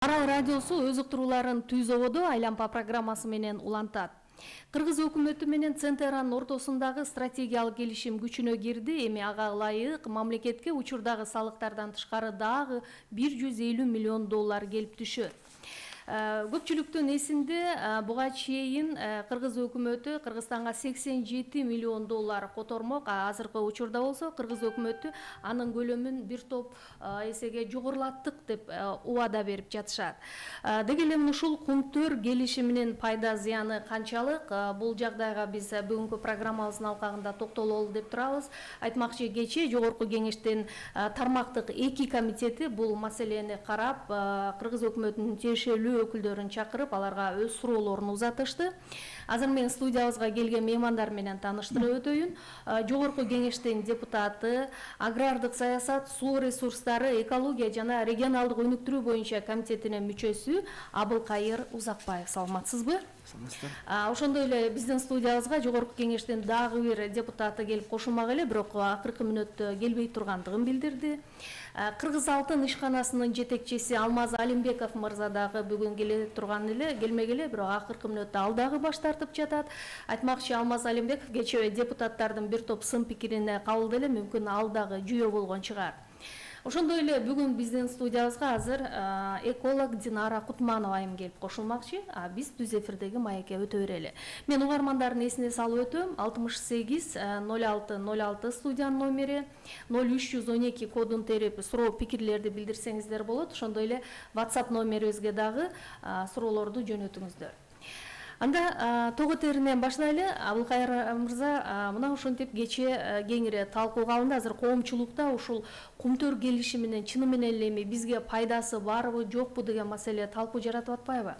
Арал радиосу өз уктурууларын Түзободо айлампа программасы менен улантат. Кыргыз өкмөтү менен ЦНТРнын ортосундагы стратегиялык келишим күчүнө кирди. Эми ага ылайык мамлекетке учурдагы салыктардан тышкары дагы 150 миллион доллар келип түшөт. Көпчүлүктүн эсинде буга чейин Кыргыз өкмөтү Кыргызстанга 87 миллион доллар котормок. Азыркы учурда болсо Кыргыз өкмөтү анын көлөмүн бир топ эсеге жогорулаттык деп убада берип жатышат. Деги эле ушул кумтөр келишиминин пайда зыяны канчалык? Бул жагдайга биз бүгүнкү программабыздын алкагында токтололу деп турабыз. Айтмакчы, кечээ жогорку кеңештин тармактык 2 комитети бул маселени карап, Кыргыз өкмөтүнүн тиешелүү өкүлдөрүн чакырып, аларга өз суроолорун узатышты. Азыр мен студиябызга келген меймандар менен тааныштырып өтөйүн. Жогорку кеңештин депутаты, агрардык саясат, суу ресурстары, экология жана регионалдык өнүктүрүү боюнча комитетинин мүчөсү Абылкайыр Узакбаев. Саламатсызбы? Ошондой эле биздин студиябызга жогорку кеңештин дагы бир депутаты келип кошулмак эле, бирок акыркы мүнөттө келбей тургандыгын билдирди. Кыргыз алтын ишканасынын жетекчиси Алмаз Алимбеков мырза дагы бүгүн келмек эле, бирок акыркы мүнөттө ал дагы баш тартып жатат. Айтмакчы, Алмаз Алимбеков кечээ депутаттардын бир топ сын пикирине кабылды эле, мүмкүн ал дагы жүйө болгон чыгар. Ошондой эле бүгүн биздин студиябызга азыр эколог Динара Кутманова айым келип кошулмакчы. Биз түз эфирдеги маекке өтө берели. Мен угармандардын эсине салып өтөм. 68 06 06 студиянын номери, 0312 кодун терип суроо пикирлерди билдирсеңиздер болот. Ошондой эле WhatsApp номерибизге дагы суроолорду жөнөтүңүздөр. Анда тоо теринен баштайлы. Абылкайыр мырза, мына ошентип кечээ кеңири талкууга алынды. Азыр коомчулукта ушул кумтөр келишиминин чыны менен эле эми бизге пайдасы барбы, жокпу деген маселе талкуу жаратып атпайбы?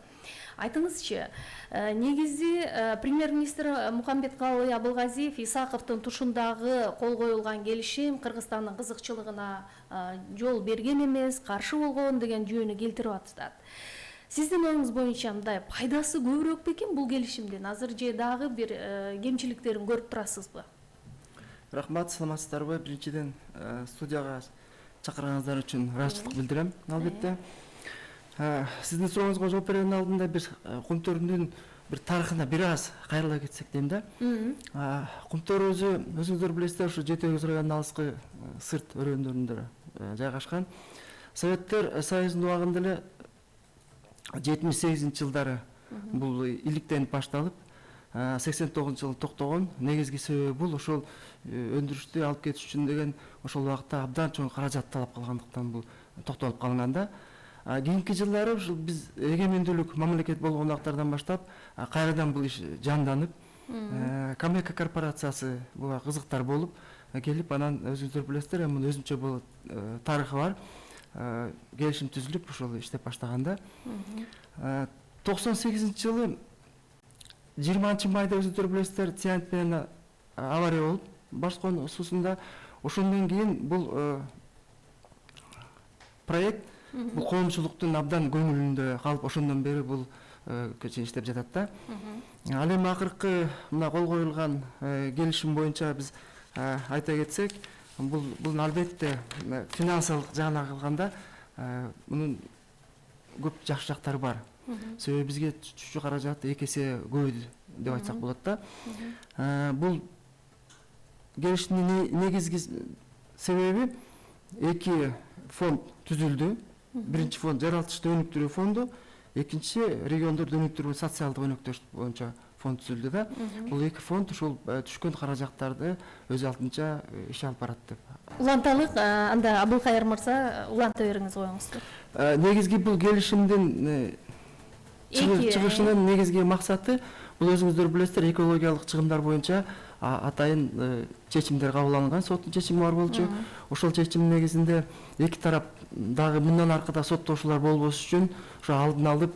Айтыңызчы, негизи премьер-министр Мухамбеткалый Абылгазиев Исаковдун тушундагы кол коюлган келишим Кыргызстандын кызыкчылыгына жол берген эмес, каршы болгон деген жүйөнү келтирип атышат. Сиздин оюңуз боюнча мындай пайдасы көбүрөөк бекен бул келишимдин? Азыр же дагы бир кемчиликтерин көрүп турасызбы? Рахмат, саламатсыздарбы? Биринчиден студияга чакырганыңыздар үчүн ыраазычылык билдирем, албетте. Сиздин сурооңузга жооп берүүдөн алдында бир кумтөрдүн бир тарыхына бир аз кайрыла кетсек дейм да. Кумтөр өзүңүздөр билесиздер, ушу Жети Өгүз районунун алыскы сырт өрөөндөрүндө жайгашкан. Советтер Союзунун убагында эле 78-жылдары бул иликтенип башталып, 89-жылы токтогон. Негизги себеби бул ошол өндүрүштү алып кетиш үчүн деген ошол убакта абдан чоң каражат талап кылгандыктан бул токтолуп калган да. Кийинки жылдары ушул биз эгемендүүлүк мамлекет болгон убактардан баштап кайрадан бул иш жанданып, Камека корпорациясы буга кызыктар болуп келип, анан өзүңүздөр билесиздер, мунун өзүнчө бул тарыхы бар. Келишим түзүлүп ошол иштеп баштаганда 98-жылы 20-майда өзүңүздөр билесиздер, Цианит менен авария болуп Башкон суусунда. Ошондон кийин бул проект бул коомчулуктун абдан көңүлүндө калып, ошондон бери бул иштеп жатат да. Ал эми акыркы мына кол коюлган келишим боюнча биз айта кетсек, бул албетте финансылык жагына калганда мунун көп жакшы жактары бар. Себеби бизге түшчү каражат 2 эсе көбөйдү деп айтсак болот да. Бул келишимдин негизги себеби 2 фонд түзүлдү. Биринчи фонд жаратылышты өнүктүрүү фонду, экинчи региондорду өнүктүрүү социалдык өнүктүрүү боюнча фонд түзүлдү да. Бул 2 фонд ушул түшкөн каражаттарды өз алдынча иш алып барат деп. Уланталык, анда Абылкайыр мырза уланта бериңиз оюңузду. Негизги бул келишимдин чыгышынын негизги максаты бул өзүңүздөр билесиздер, экологиялык чыгымдар боюнча атайын чечимдер кабыл алынган, соттун чечими бар болчу. Ошол чечимдин негизинде эки тарап дагы мындан аркада соттошуулар болбош үчүн ошо алдын алып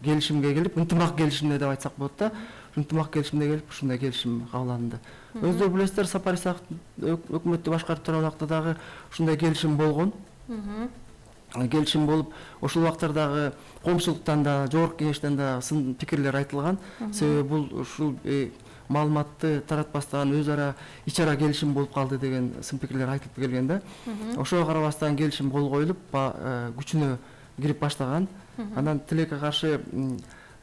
келишимге келип, ынтымак келишимде деп айтсак болот да. Ынтымак келишимде келип, ушундай келишим кабыл алынды. Өзүңүздөр билесиздер, Сапар Исаков өкмөттү башкарып турган убакта дагы ушундай келишим болгон. Келишим болуп, ошол убактардагы коомчулуктан да, жогорку кеңештен да сын пикирлер айтылган. Себеби бул ушул маалыматты таратпастан өз ара ич ара келишим болуп калды деген сын пикирлер айтылып келген да. Ошого карабастан келишим кол коюлуп, күчүнө кирип баштаган. Анан тилекке каршы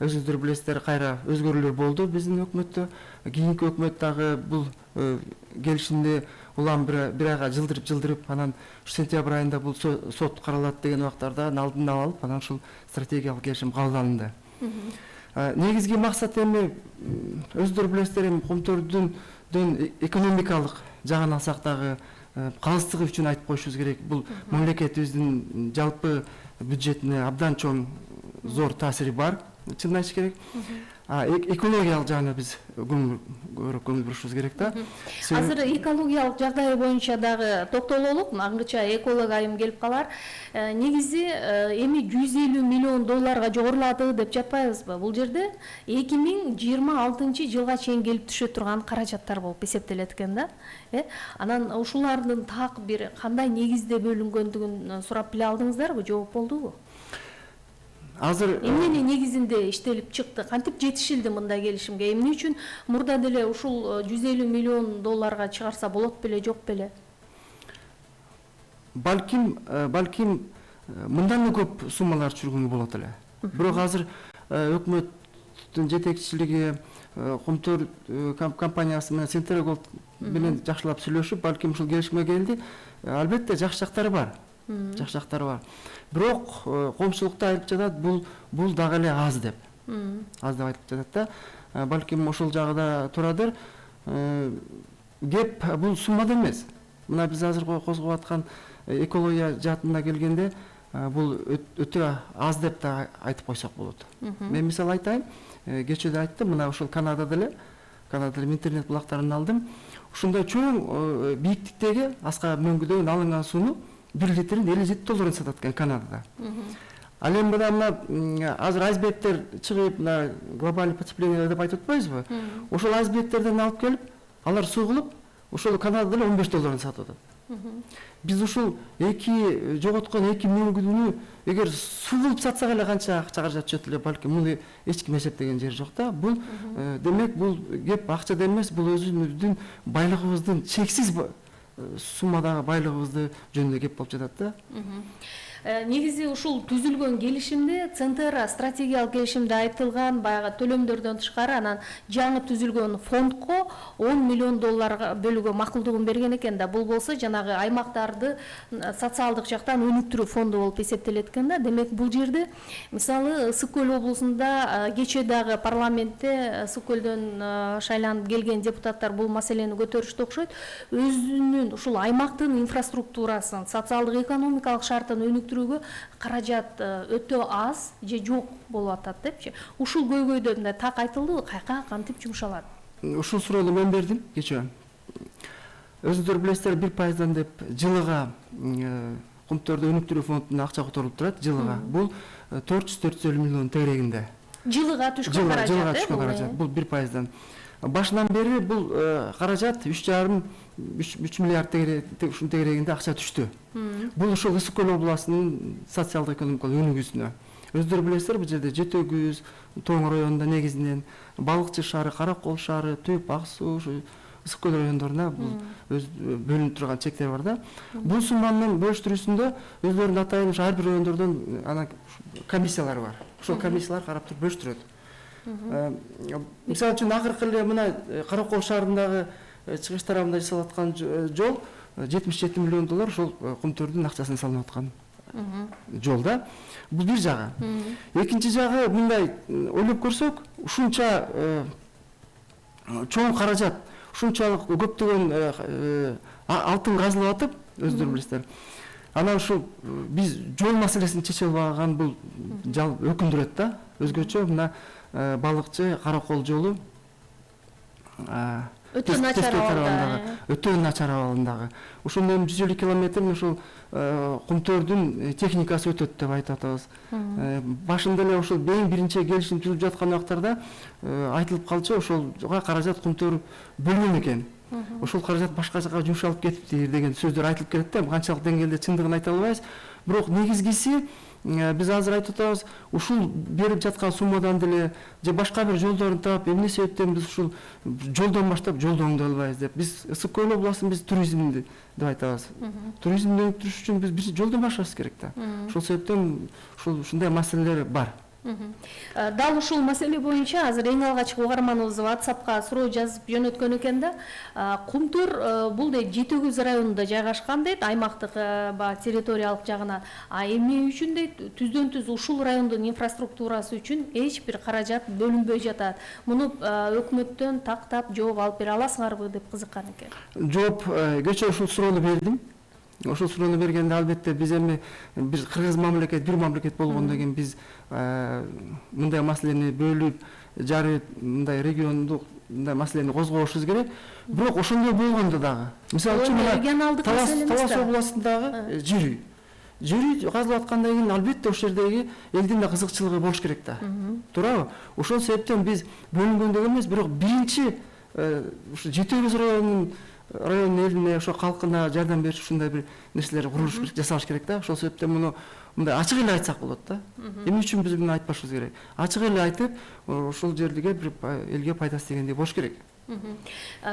өзүңүздөр билесиздер, кайра өзгөрүүлөр болду биздин өкмөттө. Кийинки өкмөт дагы бул келишимди улам бир айга жылдырып, анан сентябрь айында бул сот каралат деген убактарда алдын алып, анан ушул стратегиялык келишим кабыл алынды. Негизги максат эми өздөрү билесиздер, эми Комтордун экономикалык жагын алсак дагы калыстыгы үчүн айтып коюшубуз керек. Бул мамлекетибиздин жалпы бюджетине абдан чоң зор таасири бар, чынын айтыш керек. Экологиялык жагына биз көбүрөөк көңүл бурушубуз керек да. Азыр экологиялык жагдай боюнча дагы токтололук, аңгыча эколог айым келип калар. Негизи эми 150 миллион долларга жогорулады деп жатпайбызбы? Бул жерде 2026 жылга чейин келип түшө турган каражаттар болуп эсептелет экен да. Анан ушулардын так бир кандай негизде бөлүнгөндүгүн сурап биле алдыңыздарбы, жооп болдубу? Азыр эмнени негизинде иштелип чыкты, кантип жетишилди мындай келишимге? Эмне үчүн мурда деле ушул 150 миллион долларга чыгарса болот беле, жок беле? Балким мындан да көп суммалар түшүргөнгө болот эле. Бирок азыр өкмөттүн жетекчилиги Комтор компаниясы менен Центрголд менен жакшылап сүйлөшүп, балким ушул келишимге келди. Албетте жакшы жактары бар. Бирок коомчулукта айтып жатат, бул дагы эле аз деп айтып жатат да. Балким ошол жагы турадыр. Кеп бул суммада эмес. Мына биз азыр козгоп аткан экология жаатына келгенде бул өтө аз деп да айтып койсок болот. Мен мисал айтайын, кечээ айттым, мына ушул Канадада интернет булактарын алдым. Ушундай чоң бийиктиктеги аска мөңгүдөн алынган сууну 1 литрин $57 сатат экен Канадада. Ал эми мына азыр айсбергдер чыгып, мына глобальный потепление деп айтып атпайбызбы? Ошол айсбергдерден алып келип, алар суу кылып, ошол Канадада $15 сатып атат. Биз ушул жоготкон 2 мөңгүдүнү эгер суу кылып сатсак эле канча акча каражат түшөт эле, балким муну эч ким эсептеген жери жок да. Бул демек бул кеп акчада эмес, бул өзүбүздүн байлыгыбыздын чексиз суммадагы байлыгыбызды жөнүндө кеп болуп жатат да. Негизи ушул түзүлгөн келишимде Центера стратегиялык келишимде айтылган баягы төлөмдөрдөн тышкары анан жаңы түзүлгөн фондко 10 миллион долларга бөлүүгө макулдугун берген экен да. Бул болсо жанагы аймактарды социалдык жактан өнүктүрүү фонду болуп эсептелет экен да. Демек бул жерде мисалы Ысык көл облусунда кечээ дагы парламентте Ысык көлдөн шайланып келген депутаттар бул маселени көтөрүштү окшойт. Өзүнүн ушул аймактын инфраструктурасын, социалдык экономикалык шартын өнүктүрүүгө каражат өтө аз же жок болуп атат депчи. Ушул көйгөйдө мындай так айтылдыбы, кайка кантип жумшалат? Ушул суроону мен бердим кечээ. Өзүңүздөр билесиздер, 1% деп жылыга Комторду өнүктүрүү фондуна акча которулуп турат жылыга. Бул 450 миллион тегерегинде. Жылыга түшкөн каражат. Жылыга түшкөн каражат. Бул 1%. Башынан бери бул каражат 3,5-3 миллиард тегерегинде акча түштү. Бул ошол Ысык көл областынын социалдык экономикалык өнүгүүсүнө. Өздөрү билесиздер, бул жерде Жетөгүз, Тоң районунда негизинен Балыкчы шаары, Каракол шаары, Түп, Ак суу, Ысык көл райондоруна бул өз бөлүнүп турган чектер бар да. Бул сумманын бөлүштүрүүсүндө өздөрүнүн атайын ар бир райондордон анан комиссиялар бар. Ошол комиссиялар карап туруп бөлүштүрөт. Мисалы үчүн акыркы эле мына Каракол шаарындагы чыгыш тарабында жасалып аткан жол $77 миллион ошол Комтордун акчасына салынып аткан жол да. Бул бир жагы. Экинчи жагы, мындай ойлоп көрсөк, ушунча чоң каражат, ушунчалык көптөгөн алтын казылып атып, өздөрү билесиздер. Анан ушул биз жол маселесин чече албаган бул өкүндүрөт да. Өзгөчө мына Балыкчы Каракол жолу өтө начар абалындагы. Ушунун 150 километр ушул Комтордун техникасы өтөт деп айтып атабыз. Башында эле ушул эң биринчи келишим түзүлүп жаткан убактарда айтылып калчу, ошолга каражат Комтор бөлгөн экен. Ошол каражат башка жака жумшалып кетиптир деген сөздөр айтылып келет да. Канчалык деңгээлде чындыгын айта албайбыз. Бирок негизгиси биз азыр айтып атабыз, ушул берип жаткан суммадан деле же башка бир жолдорун таап, эмне себептен биз ушул жолдон баштап жолду оңдой деп. Биз ысык көл областын биз туризмди деп айтабыз. Туризмди өткөрүш үчүн биз биринчи жолдон башташыбыз керек да. Ошол себептен ушундай маселелер бар. Дал ушул маселе боюнча азыр эң алгач угарманыбыз WhatsAppка суроо жазып жөнөткөн экен да. Кумтөр бул дейт Жети-Күз районунда жайгашкан дейт, аймактык территориялык жагынан. Эмне үчүн дейт, түздөн түз ушул райондун инфраструктурасы үчүн эч бир каражат бөлүнбөй жатат. Муну өкмөттөн тактап жооп алып бере аласыңарбы деп кызыккан экен. Жооп кечээ ушул суроону бердим. Ошол суроону бергенде албетте биз эми бир кыргыз мамлекет, бир мамлекет болгондон кийин биз мындай маселени бөлүп, жарып, мындай региондук мындай маселени козгобошубуз керек. Бирок ошондой болгондо дагы, мисалы үчүн мына Талас областындагы жери казылып аткандан кийин албетте ошол жердеги элдин да кызыкчылыгы болуш керек да. Туурабы? Ошол себептен биз бөлүнгөндөк эмес, бирок биринчи ушу Жети-Күз район элине, ошо калкына жардам бериш ушундай бир нерселер курулуш керек, жасалыш керек да. Ошол себептен муну мындай ачык эле айтсак болот да. Эмне үчүн биз муну айтпашыбыз керек? Ачык эле айтып, ошол жерге бир элге пайдасы тигендей болуш керек.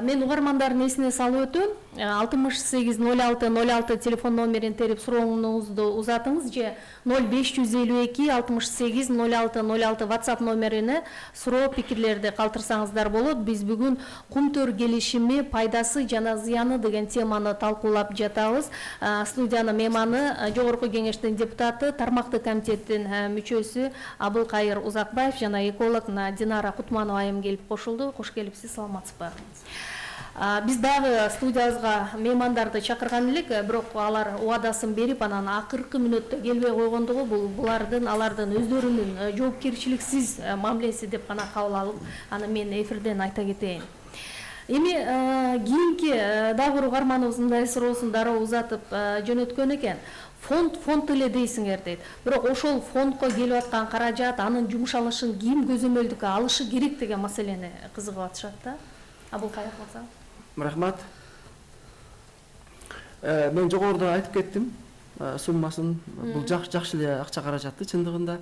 Мен угармандардын эсине салып өтөм. 680606 телефон номерин терип сурооңузду узатыңыз же 0552 680606 WhatsApp номерине суроо пикирлерди калтырсаңыздар болот. Биз бүгүн Кумтөр келишими пайдасы жана зыяны деген теманы талкуулап жатабыз. Студиянын мейманы Жогорку Кеңештин депутаты, тармактык комитеттин мүчөсү Абылкайыр Узакбаев жана эколог Динара Кутманова айым келип кошулду. Кош келипсиз, саламатсызбы? Биз дагы студиябызга меймандарды чакырган элек, бирок алар убадасын берип, анан акыркы мүнөттө келбей койгондугу алардын өздөрүнүн жоопкерчиликсиз мамилеси деп гана кабыл алып, аны мен эфирден айта кетейин. Эми кийинки дагы бир угарманыбыз мындай суроосун дароо узатып жөнөткөн экен. Фонд эле дейсиңер дейт. Бирок ошол фондко келип аткан каражат, анын жумшалышын ким көзөмөлдүккө алышы керек деген маселени кызыгып атышат да. Абылкайыр мырза. Рахмат. Мен жогоруда айтып кеттим, суммасын бул жакшы эле акча каражатты чындыгында.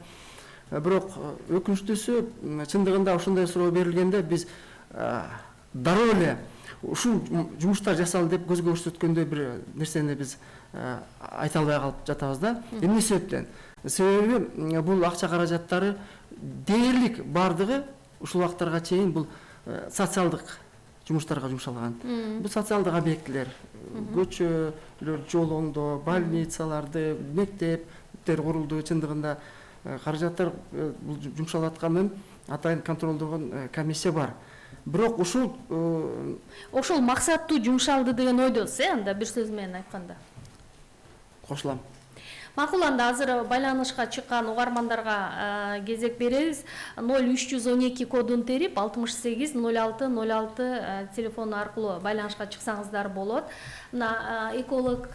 Бирок өкүнүчтүүсү чындыгында ошондой суроо берилгенде биз дароо эле ушул жумуштар жасалды деп көзгө көрсөткөндөй бир нерсени биз айта албай калып жатабыз да. Эмне себептен? Себеби бул акча каражаттары дээрлик бардыгы ушул убактарга чейин бул социалдык жумуштарга жумшалган. Бул социалдык объектилер, көчөлөр, жол оңдоо, больницаларды, мектептер курулду. Чындыгында каражаттар бул жумшалып атканын атайын контролдогон комиссия бар. Бирок ошол максаттуу жумшалды деген ойдосуз, анда бир сөз менен айтканда. Кошулам. Макул, анда азыр байланышка чыккан угармандарга кезек беребиз. 0312 кодун терип 680606 телефону аркылуу байланышка чыксаңыздар болот. Мына эколог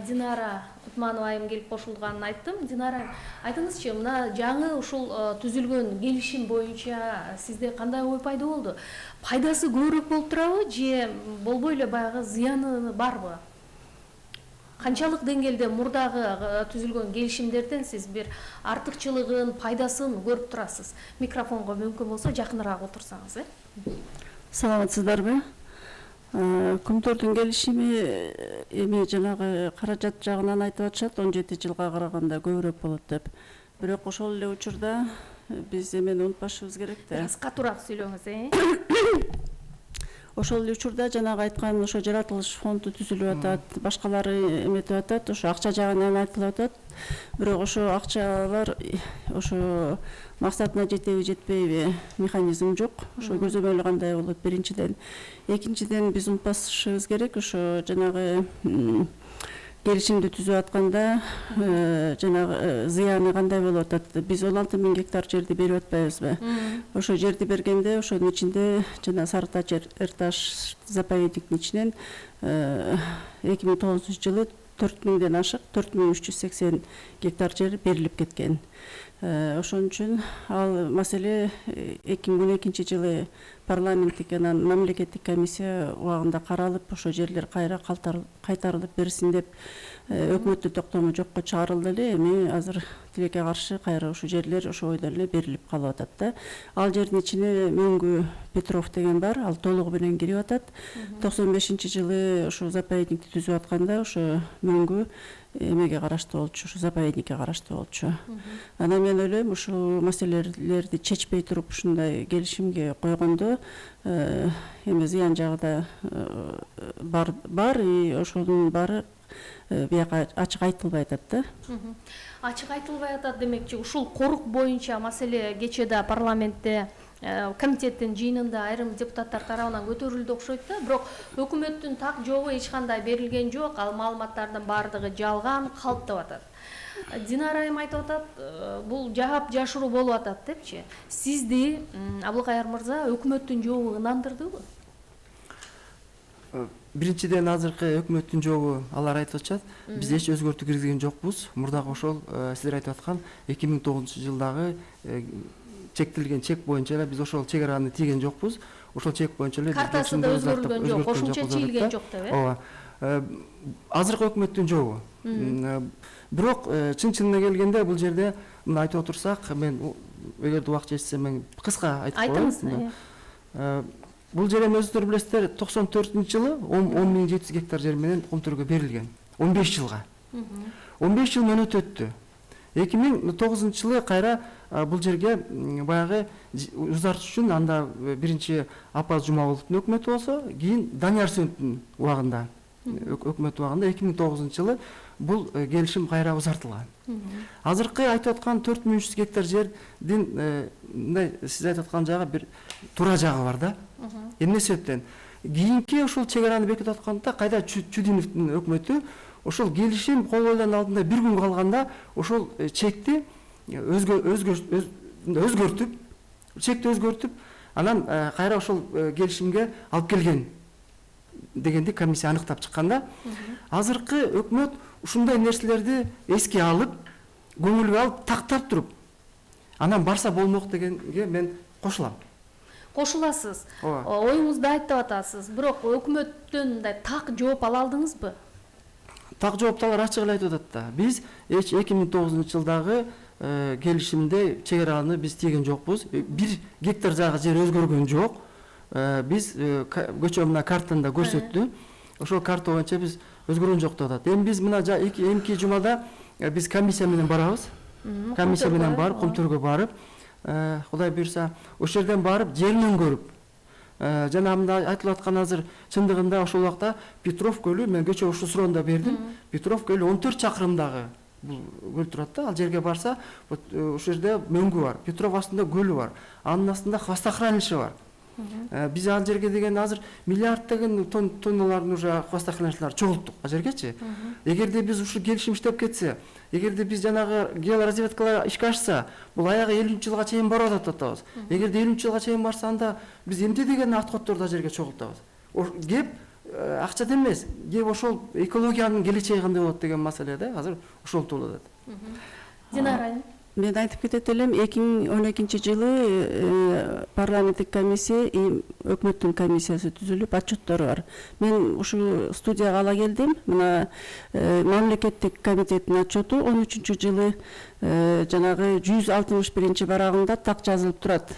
Динара Кутманова айым келип кошулганын айттым. Динара, айтыңызчы, мына жаңы ушул түзүлгөн келишим боюнча сизде кандай ой пайда болду? Пайдасы көбүрөөк болуп турабы же болбой эле баягы зыяны барбы? Канчалык деңгээлде мурдагы түзүлгөн келишимдерден сиз бир артыкчылыгын, пайдасын көрүп турасыз? Микрофонго мүмкүн болсо жакыныраак отурсаңыз, Саламатсыздарбы? Кумтөрдүн келишими эми жанагы каражат жагынан айтып атышат, 17 жылга караганда көбүрөөк болот деп. Бирок ошол эле учурда биз эмени унутпашыбыз керек да. Бираз катуураак сүйлөңүз, Ошол эле учурда жанагы айткан ошо жаратылыш фонду түзүлүп атат, башкалары эметип атат, ошо акча жагынан айтылып атат. Бирок ошо акчалар ошо максатына жетеби, жетпейби механизм жок. Ошо көзөмөлү кандай болот биринчиден. Экинчиден биз унутпашыбыз керек, ошо жанагы келишимди түзүп атканда жанагы зыяны кандай болуп атат? Биз 16.000 гектар жерди берип атпайбызбы? Ошо жерди бергенде ошонун ичинде жана Сарыташ Эрташ заповедниктин ичинен 2009 жылы 4000ден ашык 4380 гектар жер берилип кеткен. Ошон үчүн ал маселе 2012 жылы парламенттик анан мамлекеттик комиссия убагында каралып ошо жерлер кайра кайтарылып берилсин деп өкмөттүн токтому жокко чыгарылды эле. Эми азыр тилекке каршы кайра ошо жерлер ошо бойдон эле берилип калып атат да. Ал жердин ичине Мөңгү Петров деген бар, ал толугу менен кирип атат. 95-жылы ошо заповедникти түзүп атканда ошо Мөңгү эмеге караштуу болчу, ошо заповедникке караштуу болчу. Анан мен ойлойм, ушул маселелерди чечпей туруп ушундай келишимге койгондо эми зыян жагы да бар, и ошонун баары бияка ачык айтылбай атат да. Ачык айтылбай атат демекчи, ушул корук боюнча маселе кечээ да парламентте комитеттин жыйынында айрым депутаттар тарабынан көтөрүлдү окшойт да, бирок өкмөттүн так жообу эч кандай берилген жок, ал маалыматтардын баардыгы жалган калп деп атат. Динара айым айтып атат, бул жаап жашыруу болуп атат депчи. Сизди Абылкайыр мырза өкмөттүн жообу ынандырдыбы? Биринчиден азыркы өкмөттүн жообу алар айтып атышат, биз эч өзгөртүү киргизген жокпуз. Мурдагы ошол сиздер айтып аткан 2009-жылдагы чектелген чек боюнча эле биз ошол чек араны тийген жокпуз. Ошол чек боюнча эле картасы да өзгөрүлгөн жок, кошумча чийилген жок деп, ооба. Азыркы өкмөттүн жообу. Бирок чын-чынына келгенде бул жерде мына айтып отурсак, мен эгерде убакыт жетсе мен кыска айтып коеюн. Бул жер эми өзүңөр билесиздер, 94-жылы 10.700 гектар жер менен контурга берилген. 15 жылга. 15 жыл мөөнөт өттү. 2009-жылы кайра бул жерге баягы узартыш үчүн анда биринчи Апаз Жумагуловдун өкмөтү болсо, кийин Данияр Сөнтүн убагында, өкмөт убагында 2009-жылы бул келишим кайра узартылган. Азыркы айтып аткан 4300 гектар жердин мындай сиз айтып аткан жагы бир туура жагы бар да. Эмне себептен? Кийинки ошол чек араны бекитип атканда кайда Чудиновдун өкмөтү ошол келишим кол коюлган алдында бир күн калганда ошол чекти өзгөртүп, анан кайра ошол келишимге алып келген дегенди комиссия аныктап чыкканда, азыркы өкмөт ушундай нерселерди эске алып, көңүлгө алып, тактап туруп, анан барса болмок дегенге мен кошулам. Кошуласыз. Оюңузду айтып атасыз. Бирок өкмөттөн мындай так жооп ала алдыңызбы? Так жоопту алар ачык эле айтып атат да. Биз 2009-жылдагы келишимде чек араны биз тийген жокпуз. 1 гектар жагы жер өзгөргөн жок. Биз көчө мына картанда көрсөттү. Ошол карта боюнча биз өзгөргөн жок деп атат. Эми биз мына эмки жумада биз комиссия менен барабыз. Комиссия менен барып, Комтөргө барып, Кудай буйрса, ошол жерден барып, жеринен көрүп, жана мында айтылып аткан азыр чындыгында ошол убакта Петров көлү, мен кечээ ушул суроону да бердим. Петров көлү 14 чакырымдагы бул көл турат да. Ал жерге барса, ошол жерде Мөңгү бар, Петров астында көлү бар, анын астында хвостохранилище бар. Биз ал жерге деген азыр миллиарддаган тонналарын уже хвостохранилищелер чогулттук ал жергечи. Эгерде биз ушул келишим иштеп кетсе, эгерде биз жанагы георазведкалар ишке ашса, бул аягы 50-жылга чейин барып атабыз. Эгерде 50-жылга чейин барса, анда биз эмне деген аткотторду ал жерге чогултабыз. Кеп акчада эмес, кеп ошол экологиянын келечеги кандай болот деген маселе да, азыр ошол болуп атат. Динара, мен айтып кетет элем, 2012-жылы парламенттик комиссия и өкмөттүн комиссиясы түзүлүп, отчеттору бар. Мен ушу студияга ала келдим. Мына мамлекеттик комитеттин отчету 13-жылы жанагы 161 барагында так жазылып турат.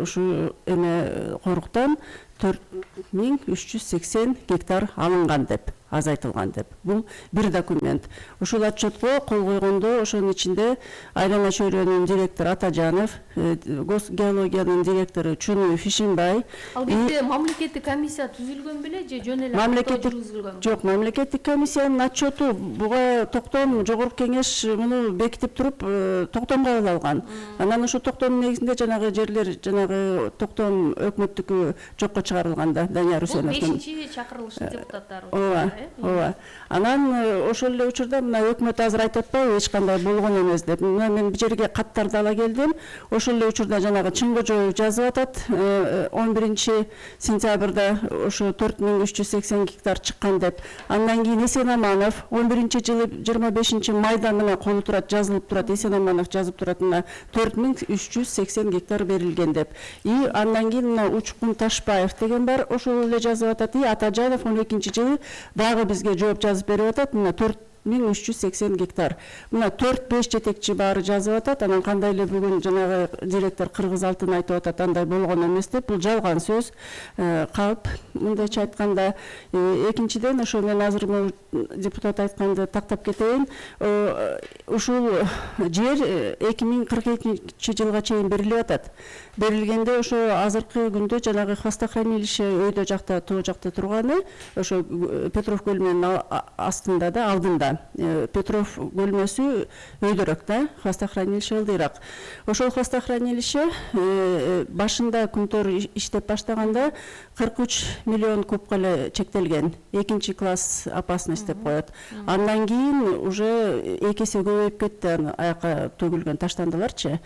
Ушу эме коруктан 4380 гектар алынган деп, аз айтылган деп. Бул бир документ. Ушул отчетко кол койгондо ошонун ичинде Айлана чөйрөнүн директору Атажанов, госгеологиянын директору Чунуев Ишимбай. Албетте мамлекеттик комиссия түзүлгөн беле же жөн эле жүргүзүлгөн? Жок, мамлекеттик комиссиянын отчету буга токтом жогорку кеңеш муну бекитип туруп токтом кабыл алган. Анан ошо токтомдун негизинде жанагы жерлер, жанагы токтом өкмөттүкү жокко чыгарылганда Данияр Үсеновдун. Бул 5-чи чакырылыштын депутаттары. Ооба, ооба. Анан ошол эле учурда мына өкмөт азыр айтып атпайбы эч кандай болгон эмес деп. Мына мен бул жерге каттарды ала келдим. Ошол эле учурда жанагы Чыңгожоев жазып атат. 11-сентябрда ошо 4380 гектар чыккан деп. Андан кийин Эсенаманов 11-жылы 25-майда мына колу турат, жазылып турат. Эсенаманов жазып турат, мына 4380 гектар берилген деп. И андан кийин мына Учкун Ташбаев деген бар, ошол эле жазып атат. И Атажанов 12-жылы дагы бизге жооп жазып берип атат. Мына 4380 гектар. Мына 4-5 жетекчи баары жазып атат. Анан кандай эле бүгүн жанагы директор Кыргыз алтын айтып атат, андай болгон эмес деп. Бул жалган сөз. Калп мындайча айтканда, экинчиден ошо мен азыр депутат айтканды тактап кетейин. Ушул жер 2042-жылга чейин берилип атат. Берилгенде ошо азыркы күндө жанагы хвостохранилище өйдө жакта, тоо жакта турганы, ошо Петров көлүнүн астында да, алдында. Петров көлмөсү өйдөрөөк да, хвостохранилище ылдыйраак. Ошол хвостохранилище башында күнтөр иштеп баштаганда 43 миллион кубка эле чектелген. Экинчи класс опасность деп коет. Андан кийин уже эки эсе көбөйүп кетти, аяка төгүлгөн таштандыларчы.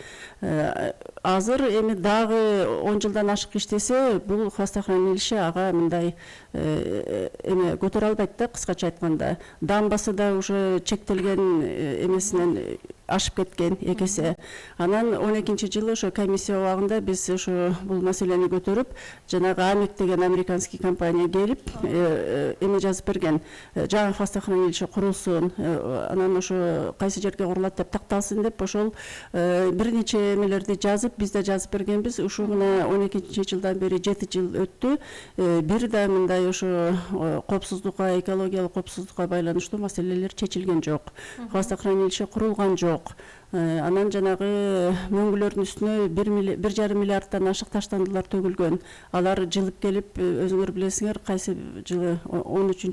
Азыр эми дагы 10 жылдан ашык иштесе, бул хвостохранилище ага мындай эме көтөрө албайт да, кыскача айтканда. Дамбасы да уже чектелген эмесинен ашып кеткен экесе. Анан 12-жылы ошо комиссия убагында биз ошо бул маселени көтөрүп, жанагы Амик деген американский компания келип, эме жазып берген, жаңы хвостохранилище курулсун, анан ошо кайсы жерге курулат деп такталсын деп, ошол бир нече эмелерди жазып, биз да жазып бергенбиз. Ушул мына 12-жылдан бери 7 жыл өттү. Бир да мындай ошо коопсуздукка, экологиялык коопсуздукка байланыштуу маселелер чечилген жок. Хвостохранилище курулган жок. Анан жанагы мөңгүлөрдүн үстүнө 1,5 миллиарддан ашык таштандылар төгүлгөн. Алар жылып келип, өзүңөр билесиңер, кайсы жылы 13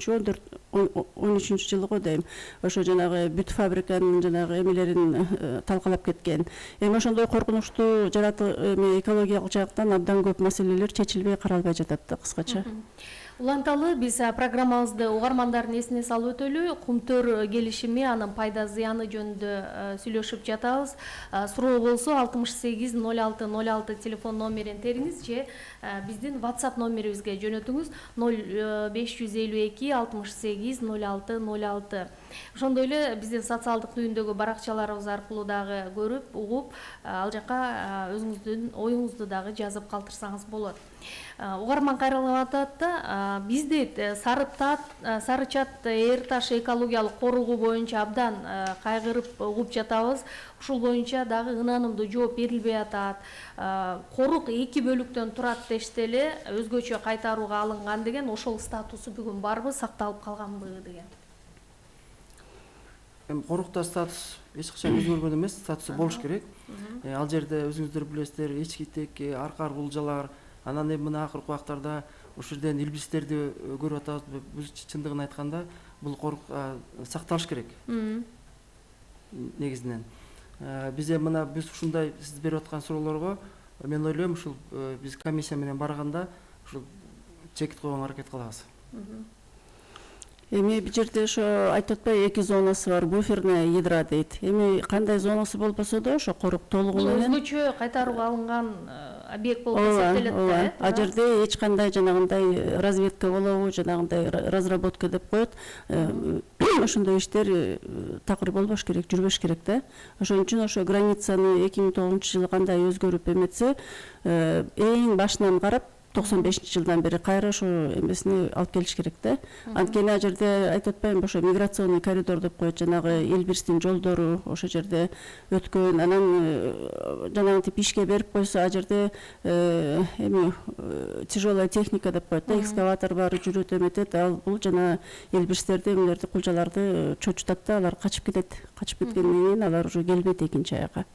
жылы го дейм. Ошо жанагы бүт фабриканын жанагы эмелерин талкалап кеткен. Эми ошондой коркунучтуу экологиялык жактан абдан көп маселелер чечилбей каралбай жатат да, кыскача. Уланталы биз программабызды угармандардын эсине салып өтөлү. Кумтөр келишими, анын пайда зыяны жөнүндө сүйлөшүп жатабыз. Суроо болсо 680606 телефон номерин териңиз же биздин WhatsApp номерибизге жөнөтүңүз 0552 68 0606. Ошондой эле биздин социалдык түйүндөгү баракчаларыбыз аркылуу дагы көрүп, угуп, ал жака өзүңүздүн оюңузду дагы жазып калтырсаңыз болот. Угарман кайрылып атат да, бизди Сары Чат Эр Таш экологиялык коругу боюнча абдан кайгырып угуп жатабыз. Ушул боюнча дагы ынанымдуу жооп берилбей атат. Корук 2 бөлүктөн турат дешти эле, өзгөчө кайтарууга алынган деген, ошол статусу бүгүн барбы, сакталып калганбы деген. Корукта статус эч качан өзгөргөн эмес, статусу болуш керек. Ал жерде өзүңүздөр билесиздер, эчкитек, аркар булжалар, анан эми мына акыркы убактарда ушул жерден илбистерди көрүп атабыз. Бул чындыгын айтканда, бул корук сакталыш керек. Негизинен. Биз мына ушундай сиз берип аткан суроолорго мен ойлойм, ушул биз комиссия менен барганда ушул чекит койгонго аракет кылабыз. Эми бул жерде ошо айтып атпайбы, 2 зонасы бар, буферная ядра дейт. Эми кандай зонасы болбосо да, ошо корук толугу менен өзгөчө кайтарууга алынган объект болуп эсептелет да. А жерде эч кандай жанагындай разведка болобу, жанагындай разработка деп коет. Ошондой иштер такыр болбош керек, жүрбөш керек да. Ошон үчүн ошо границаны 2009-жылы кандай өзгөрүп эметсе, эң башынан карап 95-жылдан бери кайра ошо эмесини алып келиш керек да. Анткени ал жерде айтып атпаймынбы, ошо миграционный коридор деп коет, жанагы Элбирстин жолдору ошо жерде өткөн, анан жанагынтип ишке берип койсо, ал жерде эми тяжелая техника деп коет да, экскаватор баары жүрөт, эметет. Ал бул жана элбирстерди, эмелерди, кулжаларды чочутат да, алар качып кетет. Качып кеткенден кийин алар уже келбейт экинчи аяка.